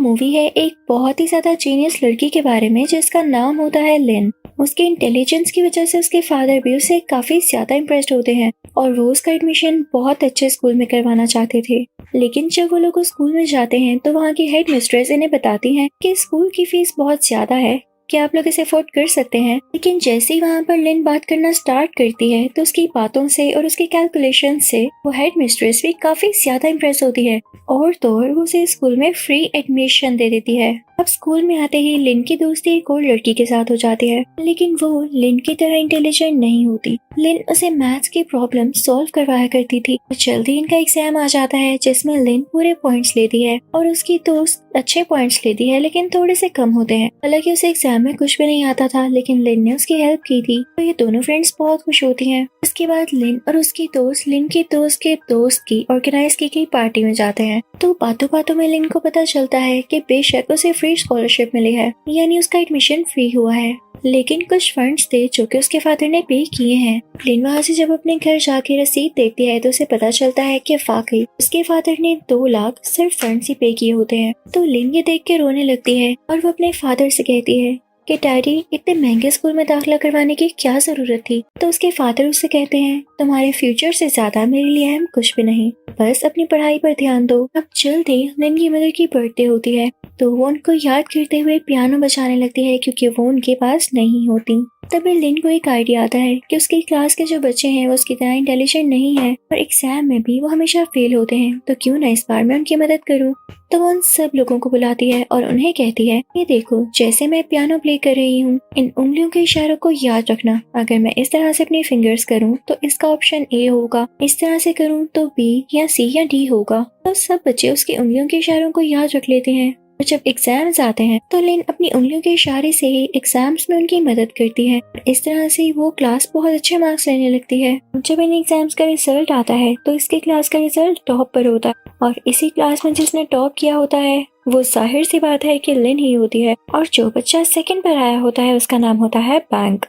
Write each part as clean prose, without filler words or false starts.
Movie है एक बहुत ही ज्यादा जीनियस लड़की के बारे में जिसका नाम होता है लिन। उसके इंटेलिजेंस की वजह से उसके फादर भी उसे काफी ज्यादा इम्प्रेस्ड होते हैं और वो उसका एडमिशन बहुत अच्छे स्कूल में करवाना चाहते थे। लेकिन जब वो लोग स्कूल में जाते हैं तो वहाँ की हेड मिस्ट्रेस इन्हें बताती हैं कि स्कूल की फीस बहुत ज्यादा है, क्या आप लोग इसे अफोर्ड कर सकते हैं। लेकिन जैसे ही वहाँ पर लिन बात करना स्टार्ट करती है तो उसकी बातों से और उसकी कैलकुलेशन से वो हेड मिस्ट्रेस भी काफी ज्यादा इम्प्रेस होती है और तो और वो उसे स्कूल में फ्री एडमिशन दे देती है। अब स्कूल में आते ही लिन की दोस्ती एक और लड़की के साथ हो जाती है, लेकिन वो लिन की तरह इंटेलिजेंट नहीं होती। लिन उसे मैथ्स की प्रॉब्लम सॉल्व करवाया करती थी। जल्दी इनका एग्जाम आ जाता है जिसमें लिन पूरे पॉइंट्स लेती है और उसकी दोस्त अच्छे पॉइंट्स लेती है लेकिन थोड़े से कम होते हैं। हालांकि उसे एग्जाम में कुछ भी नहीं आता था लेकिन लिन ने उसकी हेल्प की थी, तो ये दोनों फ्रेंड्स बहुत खुश होती हैं। उसके बाद लिन और उसकी दोस्त लिन के दोस्त की ऑर्गेनाइज की गई पार्टी में जाते हैं। तो बातों बातों में लिन को पता चलता है कि बेशक उसे फ्री स्कॉलरशिप मिली है, यानी उसका एडमिशन फ्री हुआ है, लेकिन कुछ फंड्स थे जो कि उसके फादर ने पे किए हैं। लिन वहाँ से जब अपने घर जाके रसीद देखती है तो उसे पता चलता है कि वाकई उसके फादर ने 2 लाख सिर्फ फंड्स ही पे किए होते हैं। तो लिन ये देख के रोने लगती है और वो अपने फादर से कहती है कि डैडी, इतने महंगे स्कूल में दाखिला करवाने की क्या जरूरत थी। तो उसके फादर उससे कहते हैं, तुम्हारे फ्यूचर से ज्यादा मेरे लिए अहम कुछ भी नहीं, बस अपनी पढ़ाई पर ध्यान दो। अब जल्दी लिन की मदर की बर्थडे होती है तो वो उनको याद करते हुए पियानो बजाने लगती है क्योंकि वो उनके पास नहीं होती। तभी लिन को एक आइडिया आता है कि उसकी क्लास के जो बच्चे हैं वो उसकी तरह इंटेलिजेंट नहीं है और एग्जाम में भी वो हमेशा फेल होते हैं, तो क्यों ना इस बार मैं उनकी मदद करूं। तो वो उन सब लोगों को बुलाती है और उन्हें कहती है, ये देखो, जैसे मैं पियानो प्ले कर रही हूँ, इन उंगलियों के इशारों को याद रखना। अगर मैं इस तरह से अपनी फिंगर्स करूँ तो इसका ऑप्शन ए होगा, इस तरह से करूँ तो बी या सी या डी होगा। तो सब बच्चे उसकी उंगलियों के इशारों को याद रख लेते हैं। और जब एग्जाम्स आते हैं तो लिन अपनी उंगलियों के इशारे से ही एग्जाम्स में उनकी मदद करती है। इस तरह से वो क्लास बहुत अच्छे मार्क्स लेने लगती है। जब इन एग्जाम्स का रिजल्ट आता है तो इसकी क्लास का रिजल्ट टॉप पर होता है और इसी क्लास में जिसने टॉप किया होता है वो जाहिर सी बात है कि लिन ही होती है, और जो बच्चा सेकंड पर आया होता है उसका नाम होता है बैंक।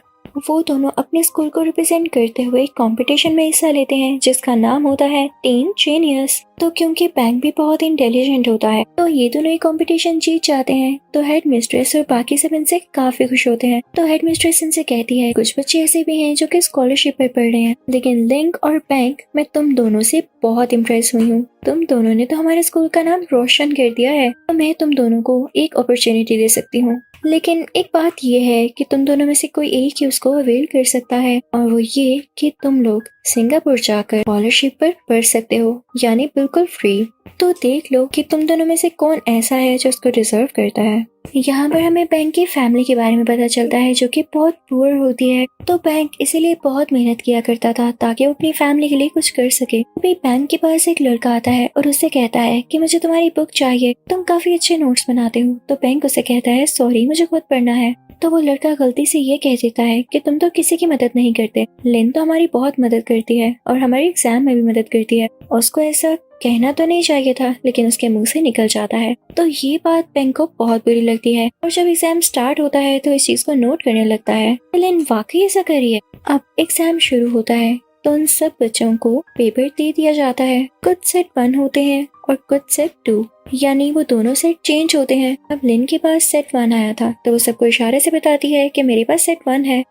वो दोनों अपने स्कूल को रिप्रेजेंट करते हुए कंपटीशन में हिस्सा लेते हैं जिसका नाम होता है टीन जीनियस। तो क्योंकि बैंक भी बहुत इंटेलिजेंट होता है तो ये दोनों ही कंपटीशन जीत जाते हैं। तो हेड मिस्ट्रेस और बाकी सब इनसे काफी खुश होते हैं। तो हेड मिस्ट्रेस इनसे कहती है, कुछ बच्चे ऐसे भी हैं जो कि स्कॉलरशिप पर पढ़ रहे हैं, लेकिन लिंक और बैंक मैं तुम दोनों से बहुत इम्प्रेस हुई हूँ। तुम दोनों ने तो हमारे स्कूल का नाम रोशन कर दिया है, तो मैं तुम दोनों को एक अपॉर्चुनिटी दे सकती हूँ। लेकिन एक बात ये है कि तुम दोनों में से कोई एक ही उसको अवेल कर सकता है, और वो ये कि तुम लोग सिंगापुर जाकर स्कॉलरशिप पर पढ़ सकते हो, यानी बिल्कुल फ्री। तो देख लो कि तुम दोनों में से कौन ऐसा है जो उसको डिजर्व करता है। यहाँ पर हमें बैंक की फैमिली के बारे में पता चलता है जो कि बहुत पुअर होती है। तो बैंक इसीलिए बहुत मेहनत किया करता था ताकि वो अपनी फैमिली के लिए कुछ कर सके। अभी बैंक के पास एक लड़का आता है और उससे कहता है कि मुझे तुम्हारी बुक चाहिए, तुम काफी अच्छे नोट्स बनाते हो। तो बैंक उसे कहता है, सॉरी मुझे खुद पढ़ना है। तो वो लड़का गलती से ये कह देता है कि तुम तो किसी की मदद नहीं करते, लिन तो हमारी बहुत मदद करती है और हमारे एग्जाम में भी मदद करती है। उसको ऐसा कहना तो नहीं चाहिए था लेकिन उसके मुंह से निकल जाता है। तो ये बात बैंक को बहुत बुरी लगती है और जब एग्जाम स्टार्ट होता है तो इस चीज को नोट करने लगता है, लिन वाकई ऐसा कर रही है। अब एग्जाम शुरू होता है तो उन सब बच्चों को पेपर दे दिया जाता है। कुछ सेट 1 होते हैं और कुछ सेट 2, यानी वो दोनों सेट चेंज होते हैं। अब लिन के पास सेट 1 आया था तो वो सबको इशारे से बताती है कि मेरे पास सेट 1 है।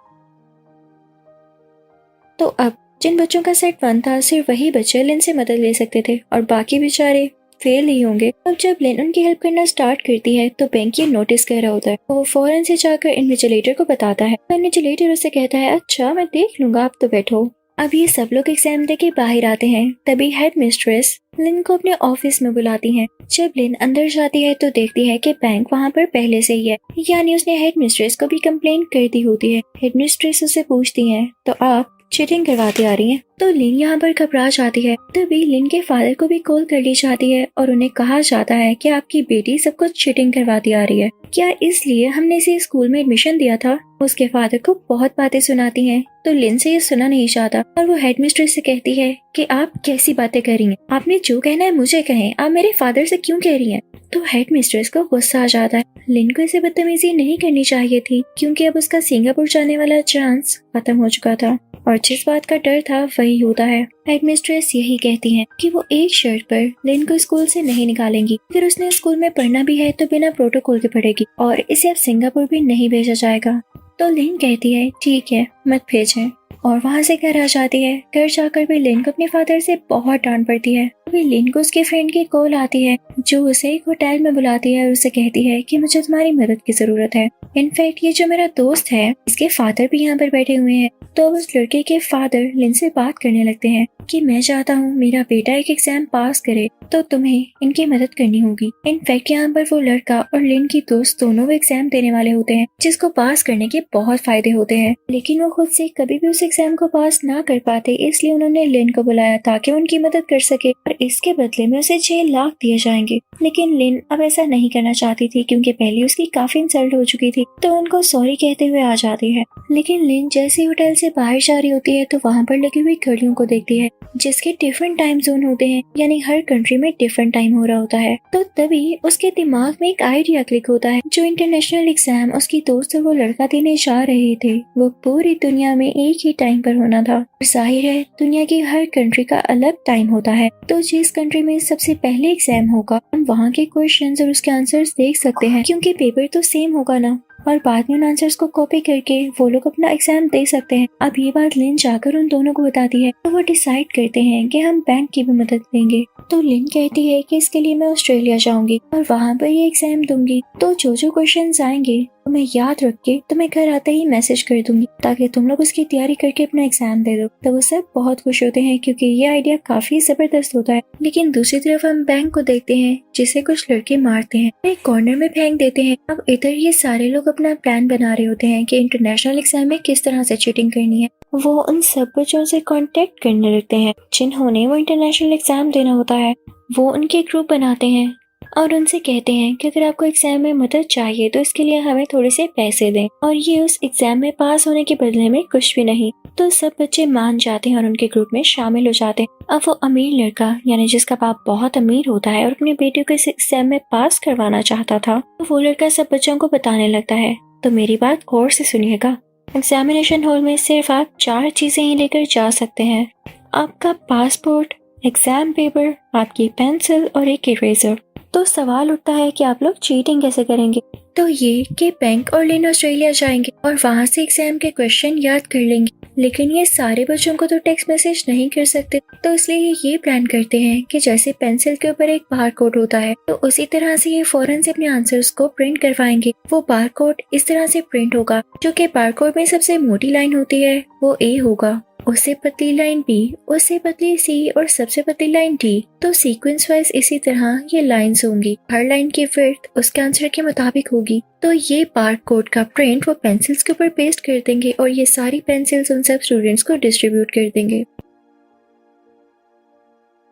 तो अब जिन बच्चों का सेट 1 था सिर्फ वही बच्चे लिन से मदद ले सकते थे और बाकी बेचारे फेल ही होंगे। अब जब लिन उनकी हेल्प करना स्टार्ट करती है तो बैंक ये नोटिस कर रहा होता है। वो फौरन से जाकर इन्विजिलेटर को बताता है। तो इन्विजिलेटर उसे कहता है, अच्छा मैं देख लूंगा, आप तो बैठो। अब ये सब लोग एग्जाम दे के बाहर आते हैं। तभी हेड मिस्ट्रेस लिन को अपने ऑफिस में बुलाती है। जब लिन अंदर जाती है तो देखती है कि बैंक वहाँ पर पहले से ही है, यानी उसने हेड मिस्ट्रेस को भी कंप्लेंट कर दी होती है। हेड मिस्ट्रेस उससे पूछती है, तो आप चीटिंग करवाती आ रही हैं? तो लिन यहाँ पर घबरा जाती है। तभी लिन के फादर को भी कॉल कर ली जाती है और उन्हें कहा जाता है कि आपकी बेटी सब कुछ चीटिंग करवाती आ रही है, क्या इसलिए हमने इसे स्कूल में एडमिशन दिया था? उसके फादर को बहुत बातें सुनाती हैं तो लिन से ये सुना नहीं चाहता और वो हेडमिस्ट्रेस से कहती है कि आप कैसी बातें कर रही हैं, आपने जो कहना है मुझे कहें, आप मेरे फादर से क्यों कह रही हैं? तो हेडमिस्ट्रेस को गुस्सा आ जाता है। लिन को इसे बदतमीजी नहीं करनी चाहिए थी क्योंकि अब उसका सिंगापुर जाने वाला चांस खत्म हो चुका था। और जिस बात का डर था वही होता है। हेडमिस्ट्रेस यही कहती है कि वो एक शर्त पर लिन को स्कूल से नहीं निकालेंगी। अगर उसने स्कूल में पढ़ना भी है तो बिना प्रोटोकॉल के पढ़ेगी और इसे अब सिंगापुर भी नहीं भेजा जाएगा। तो लिन कहती है ठीक है, मत भेजें, और वहाँ से घर आ जाती है। घर जाकर भी लिन को अपने फादर से बहुत डांट पड़ती है। अभी लिन को उसके फ्रेंड की कॉल आती है जो उसे एक होटल में बुलाती है और उसे कहती है कि मुझे तुम्हारी मदद की जरूरत है। इनफैक्ट ये जो मेरा दोस्त है इसके फादर भी यहाँ पर बैठे हुए हैं। तो अब उस लड़के के फादर लिन से बात करने लगते हैं कि मैं चाहता हूँ मेरा बेटा एक एग्जाम पास करे, तो तुम्हें इनकी मदद करनी होगी। इनफैक्ट यहाँ पर वो लड़का और लिन की दोस्त दोनों वो एग्जाम देने वाले होते हैं जिसको पास करने के बहुत फायदे होते हैं, लेकिन वो खुद से कभी भी उस एग्जाम को पास ना कर पाते, इसलिए उन्होंने लिन को बुलाया ताकि वो उनकी मदद कर सके और इसके बदले में उसे 6 लाख दिए जाएंगे। लेकिन लिन अब ऐसा नहीं करना चाहती थी क्योंकि पहले उसकी काफी इंसल्ट हो चुकी थी, तो उनको सॉरी कहते हुए आ जाती है। लेकिन लिन जैसे होटल से बाहर जा रही होती है तो वहाँ पर लगी हुई घड़ियों को देखती है जिसके डिफरेंट टाइम जोन होते हैं, यानी हर कंट्री में डिफरेंट टाइम हो रहा होता है। तो तभी उसके दिमाग में एक आइडिया क्लिक होता है। जो इंटरनेशनल एग्जाम उसकी दोस्त और वो लड़का देने जा रहे थे वो पूरी दुनिया में एक ही टाइम पर होना था। जाहिर है दुनिया की हर कंट्री का अलग टाइम होता है, तो जिस कंट्री में सबसे पहले एग्जाम होगा हम वहाँ के क्वेश्चंस और उसके आंसर्स देख सकते हैं क्योंकि पेपर तो सेम होगा ना, और बाद में उन आंसर्स को कॉपी करके वो लोग अपना एग्जाम दे सकते हैं। अब ये बात लिन जाकर उन दोनों को बताती है तो वो डिसाइड करते हैं कि हम बैंक की भी मदद लेंगे। तो लिन कहती है कि इसके लिए मैं ऑस्ट्रेलिया जाऊंगी और वहाँ पर ये एग्जाम दूंगी, तो जो जो क्वेश्चंस आएंगे तो मैं याद रख के तुम्हें घर आते ही मैसेज कर दूंगी ताकि तुम लोग उसकी तैयारी करके अपना एग्जाम दे दो। तो वो सब बहुत खुश होते हैं क्योंकि ये आइडिया काफी जबरदस्त होता है। लेकिन दूसरी तरफ हम बैंक को देखते हैं जिसे कुछ लड़के मारते हैं, एक कॉर्नर में फेंक देते हैं। अब इधर ये सारे लोग अपना प्लान बना रहे होते हैं कि इंटरनेशनल एग्जाम में किस तरह से चीटिंग करनी है। वो उन सब बच्चों से कांटेक्ट करने लगते हैं जिन्होंने वो इंटरनेशनल एग्जाम देना होता है। वो उनके ग्रुप बनाते हैं और उनसे कहते हैं कि अगर आपको एग्जाम में मदद चाहिए तो इसके लिए हमें थोड़े से पैसे दें, और ये उस एग्जाम में पास होने के बदले में कुछ भी नहीं। तो सब बच्चे मान जाते हैं और उनके ग्रुप में शामिल हो जाते हैं। अब वो अमीर लड़का यानी जिसका बाप बहुत अमीर होता है और अपने बेटे को इस एग्जाम में पास करवाना चाहता था, तो वो लड़का सब बच्चों को बताने लगता है तो मेरी बात गौर से सुनिएगा। एग्जामिनेशन हॉल में सिर्फ आप 4 चीजें ही लेकर जा सकते हैं, आपका पासपोर्ट, एग्जाम पेपर, आपकी पेंसिल और एक इरेजर। तो सवाल उठता है कि आप लोग चीटिंग कैसे करेंगे। तो ये कि बैंक और लिन ऑस्ट्रेलिया जाएंगे और वहाँ से एग्जाम के क्वेश्चन याद कर लेंगे, लेकिन ये सारे बच्चों को तो टेक्स्ट मैसेज नहीं कर सकते, तो इसलिए ये प्लान करते हैं कि जैसे पेंसिल के ऊपर एक बार कोड होता है तो उसी तरह से ये फौरन से अपने आंसर्स को प्रिंट करवाएंगे। वो बार कोड इस तरह से प्रिंट होगा, जो कि बार कोड में सबसे मोटी लाइन होती है वो ए होगा, उससे पतली लाइन बी, उससे पतली सी और सबसे पतली लाइन डी। तो सीक्वेंस वाइज इसी तरह ये लाइंस होंगी, हर लाइन की विड्थ उसके आंसर के मुताबिक होगी। तो ये बार कोड का प्रिंट वो पेंसिल्स के ऊपर पेस्ट कर देंगे और ये सारी पेंसिल्स उन सब स्टूडेंट्स को डिस्ट्रीब्यूट कर देंगे।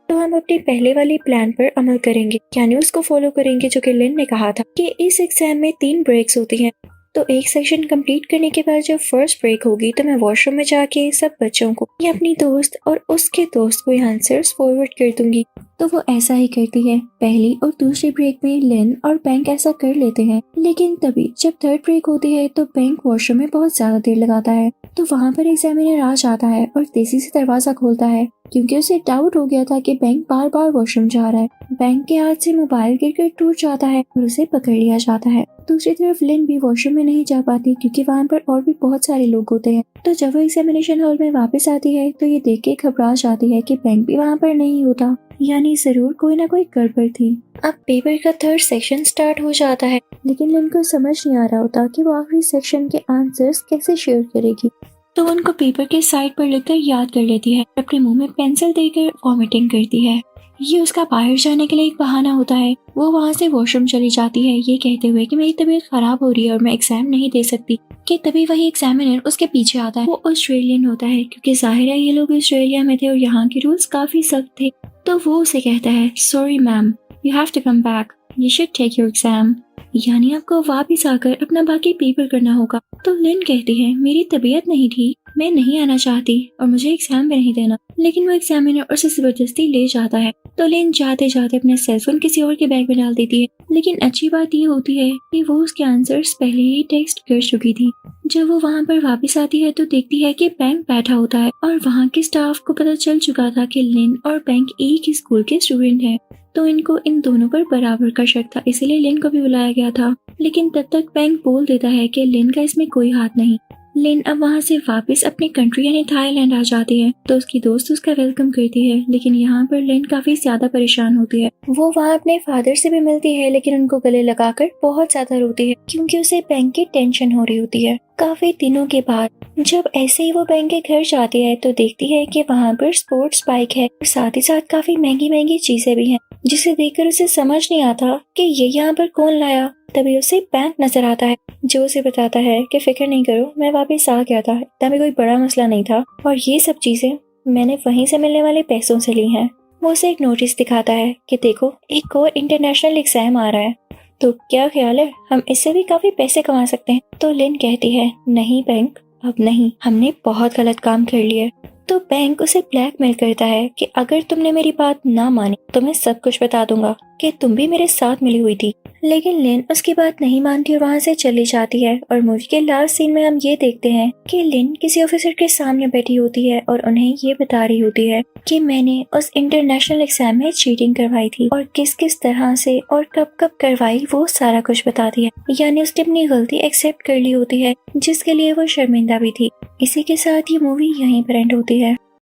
तो हम अपने पहले वाली प्लान पर अमल करेंगे, यानी उसको फॉलो करेंगे जो कि लिन ने कहा था कि इस एग्जाम में 3 ब्रेक्स होती हैं। तो एक सेक्शन कंप्लीट करने के बाद जब फर्स्ट ब्रेक होगी तो मैं वॉशरूम में जाके सब बच्चों को या अपनी दोस्त और उसके दोस्त को आंसर्स फॉरवर्ड कर दूंगी। तो वो ऐसा ही करती है। पहली और दूसरी ब्रेक में लिन और बैंक ऐसा कर लेते हैं, लेकिन तभी जब थर्ड ब्रेक होती है तो बैंक वॉशरूम में बहुत ज्यादा देर लगाता है। तो वहाँ पर एग्जामिनर आ जाता है और तेजी से दरवाजा खोलता है क्योंकि उसे डाउट हो गया था कि बैंक बार बार वॉशरूम जा रहा है। बैंक के हाथ से मोबाइल गिरकर टूट जाता है और उसे पकड़ लिया जाता है। दूसरी तरफ लिन भी वॉशरूम में नहीं जा पाती क्योंकि वहाँ पर और भी बहुत सारे लोग होते हैं। तो जब वो एग्जामिनेशन हॉल में वापस आती है तो ये देख के घबरा जाती है कि बैंक भी वहाँ पर नहीं होता, यानी जरूर कोई ना कोई गड़बड़ थी। अब पेपर का थर्ड सेक्शन स्टार्ट हो जाता है, लेकिन लिन को समझ नहीं आ रहा होता कि वो आखिरी सेक्शन के आंसर्स कैसे शेयर करेगी। तो उनको पेपर के साइड पर लिखकर याद कर लेती है, अपने मुंह में पेंसिल देकर वॉमिटिंग करती है। ये उसका बाहर जाने के लिए एक बहाना होता है। वो वहाँ से वॉशरूम चली जाती है ये कहते हुए कि मेरी तबीयत खराब हो रही है और मैं एग्जाम नहीं दे सकती। कि तभी वही एग्जामिनर उसके पीछे आता है। वो ऑस्ट्रेलियन होता है क्योंकि जाहिर है ये लोग ऑस्ट्रेलिया में थे और यहाँ के रूल्स काफी सख्त थे। तो वो उसे कहता है sorry ma'am, you have to come back, you should take your exam, यानी आपको वापस आकर अपना बाकी पेपर करना होगा। तो लिन कहती है मेरी तबीयत नहीं ठीक, मैं नहीं आना चाहती और मुझे एग्जाम भी नहीं देना, लेकिन वो एग्जामिनर उसे जबरदस्ती ले जाता है। तो लिन जाते जाते अपना सेलफोन किसी और के बैग में डाल देती है, लेकिन अच्छी बात ये होती है कि वो उसके आंसर्स पहले ही टेक्स्ट कर चुकी थी। जब वो वहाँ पर वापस आती है तो देखती है कि बैंक बैठा होता है और वहाँ के स्टाफ को पता चल चुका था कि लिन और बैंक एक ही स्कूल के स्टूडेंट हैं। तो इनको इन दोनों पर बराबर का शक था, इसीलिए लिन को भी बुलाया गया था। लेकिन तब तक बैंक बोल देता है कि लिन का इसमें कोई हाथ नहीं। लिन अब वहाँ से वापस अपनी कंट्री यानी थाईलैंड आ जाती है तो उसकी दोस्त उसका वेलकम करती है, लेकिन यहाँ पर लिन काफी ज्यादा परेशान होती है। वो वहाँ अपने फादर से भी मिलती है, लेकिन उनको गले लगाकर बहुत ज्यादा रोती है क्योंकि उसे बैंक की टेंशन हो रही होती है। काफी दिनों के बाद जब ऐसे ही वो बैंक के घर जाती है तो देखती है कि वहाँ पर स्पोर्ट्स बाइक है और साथ ही साथ काफी महंगी महंगी चीजें भी हैं, जिसे देखकर उसे समझ नहीं आता कि ये यहाँ पर कौन लाया। तभी उसे बैंक नजर आता है जो उसे बताता है कि फिक्र नहीं करो, मैं वापस आ गया था, इतना भी कोई बड़ा मसला नहीं था और ये सब चीजें मैंने वहीं से मिलने वाले पैसों से ली हैं। वो उसे एक नोटिस दिखाता है कि देखो एक और इंटरनेशनल एग्जाम आ रहा है, तो क्या ख्याल है हम इससे भी काफी पैसे कमा सकते हैं। तो लिन कहती है नहीं बैंक, अब नहीं, हमने बहुत गलत काम कर लिया है। तो बैंक उसे ब्लैकमेल करता है कि अगर तुमने मेरी बात ना मानी तो मैं सब कुछ बता दूंगा कि तुम भी मेरे साथ मिली हुई थी। लेकिन लिन उसकी बात नहीं मानती और वहाँ से चली जाती है। और मूवी के लास्ट सीन में हम ये देखते हैं कि लिन किसी ऑफिसर के सामने बैठी होती है और उन्हें ये बता रही होती है कि मैंने उस इंटरनेशनल एग्जाम में चीटिंग करवाई थी और किस किस तरह से और कब कब करवाई, वो सारा कुछ बताती है। यानी उसने अपनी गलती एक्सेप्ट कर ली होती है, जिसके लिए वो शर्मिंदा भी थी। इसी के साथ ये मूवी यहीं पर एंड होती है।